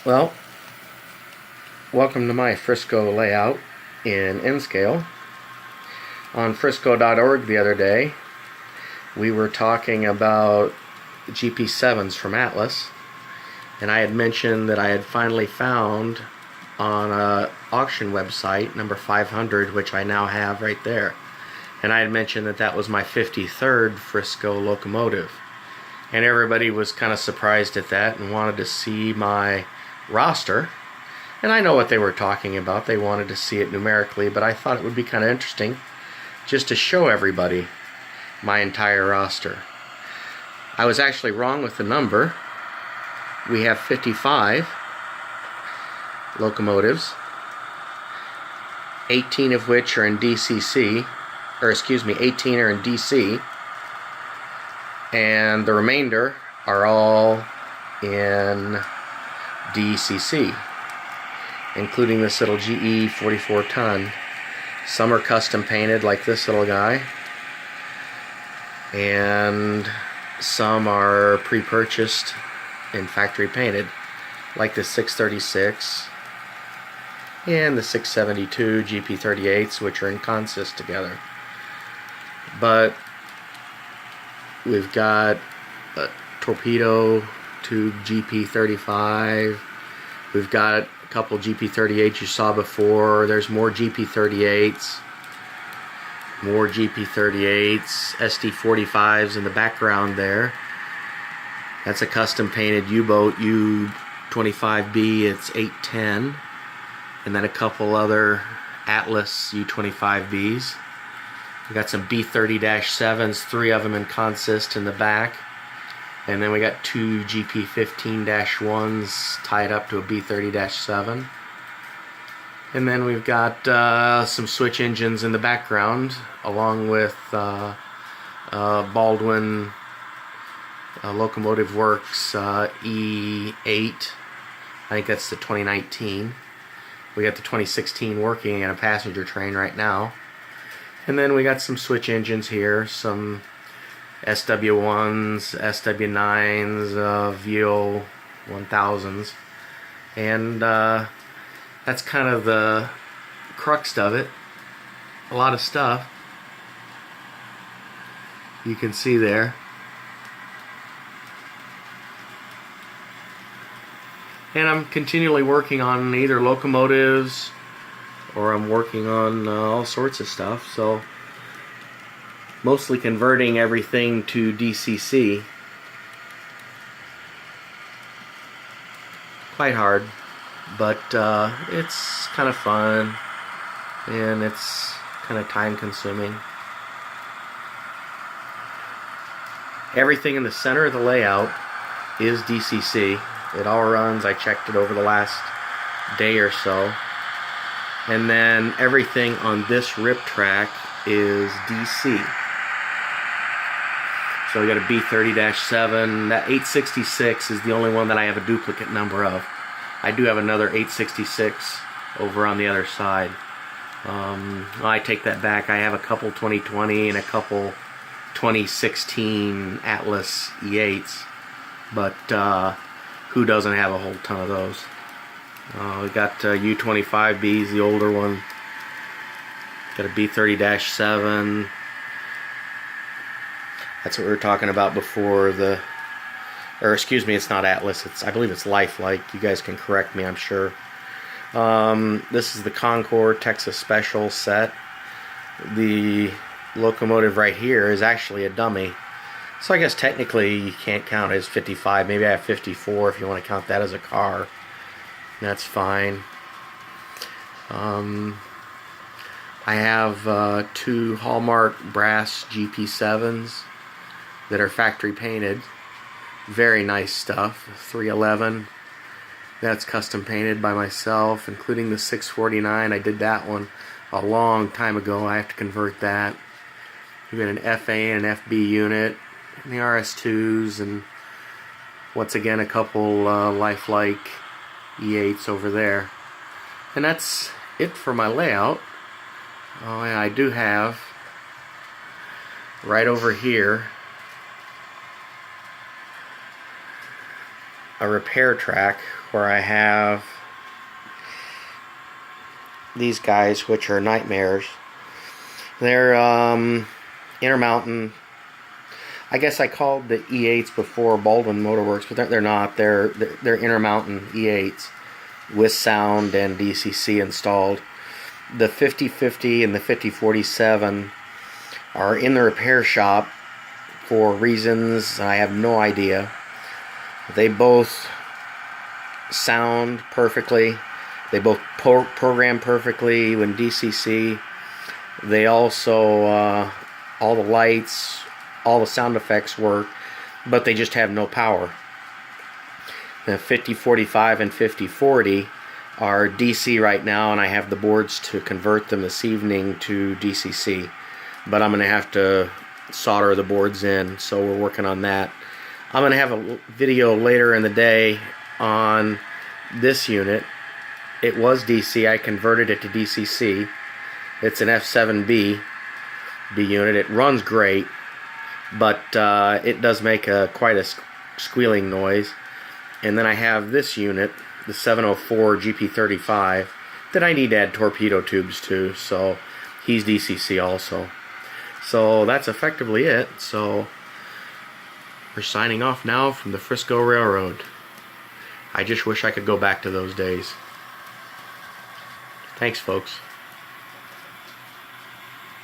Well, welcome to my Frisco layout in N-scale. On Frisco.org the other day, we were talking about GP7s from Atlas, and I had mentioned that I had finally found on an auction website, number 500, which I now have right there. And I had mentioned that that was my 53rd Frisco locomotive. And everybody was kind of surprised at that and wanted to see my roster. And I know what they were talking about. They wanted to see it numerically, but I thought it would be kind of interesting just to show everybody my entire roster. I was actually wrong with the number. We have 55 locomotives, 18 of which are in DCC, or excuse me, 18 are in DC, and the remainder are all in DCC, including this little GE 44 ton. Some are custom painted like this little guy, and some are pre-purchased and factory painted like the 636 and the 672 GP38s, which are in consist together. But we've got a torpedo tube GP35. We've got a couple GP38s you saw before. There's more GP38s. More GP38s. SD45s in the background there. That's a custom painted U-boat U25B. It's 810. And then a couple other Atlas U25Bs. We got some B30-7s, 3 of them in consist in the back. And then we got 2 GP15-1s tied up to a B30-7. And then we've got some switch engines in the background, along with Baldwin Locomotive Works E8. I think that's the 2019. We got the 2016 working in a passenger train right now. And then we got some switch engines here, some SW1s, SW9s, VO 1000s, and that's kind of the crux of it. A lot of stuff you can see there. And I'm continually working on either locomotives or I'm working on all sorts of stuff, so mostly converting everything to DCC. Quite hard, but it's kind of fun and it's kind of time consuming. Everything in the center of the layout is DCC. It all runs. I checked it over the last day or so. And then everything on this rip track is DC. So we got a B30-7. That 866 is the only one that I have a duplicate number of. I do have another 866 over on the other side. I take that back. I have a couple 2020 and a couple 2016 Atlas E8s. But who doesn't have a whole ton of those? We got U25Bs, the older one. Got a B30-7. That's what we were talking about before. Or excuse me, it's not Atlas. I believe it's Lifelike. You guys can correct me, I'm sure. This is the Con-Cor Texas Special set. The locomotive right here is actually a dummy. So I guess technically you can't count it as 55. Maybe I have 54 if you want to count that as a car. That's fine. I have 2 Hallmark brass GP7s that are factory painted. Very nice stuff. 311. That's custom painted by myself, including the 649. I did that one a long time ago. I have to convert that. We've got an FA and an FB unit, and the RS2s, and once again a couple Lifelike E8s over there. And that's it for my layout. Oh, and I do have right over here a repair track where I have these guys, which are nightmares. They're Intermountain. I guess I called the E8s before Baldwin Motorworks, but they're not. They're Intermountain E8s with sound and DCC installed. The 5050 and the 5047 are in the repair shop for reasons I have no idea. They both sound perfectly. They both program perfectly when DCC. They also, all the lights, all the sound effects work, but they just have no power. The 5045 and 5040 are DC right now, and I have the boards to convert them this evening to DCC. But I'm going to have to solder the boards in, so we're working on that. I'm going to have a video later in the day on this unit. It was DC. I converted it to DCC. It's an F7B unit. It runs great, but it does make quite a squealing noise. And then I have this unit, the 704 GP35, that I need to add torpedo tubes to, so he's DCC also. So that's effectively it. So we're signing off now from the Frisco Railroad. I just wish I could go back to those days. Thanks, folks.